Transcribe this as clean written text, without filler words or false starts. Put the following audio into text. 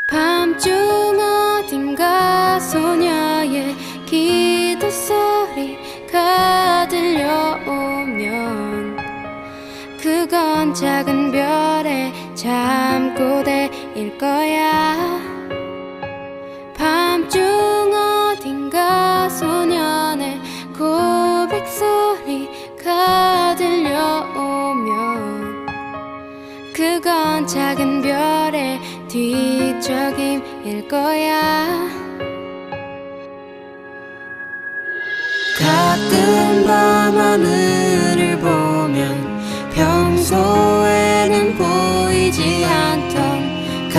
밤중 어딘가 소녀의 기도 소리가 들려오면 그건 작은 별의 잠꼬대일 거야. 밤중 어딘가 소년의 고백 소리가 들려오면 그건 작은 별의 뒤척임일 거야.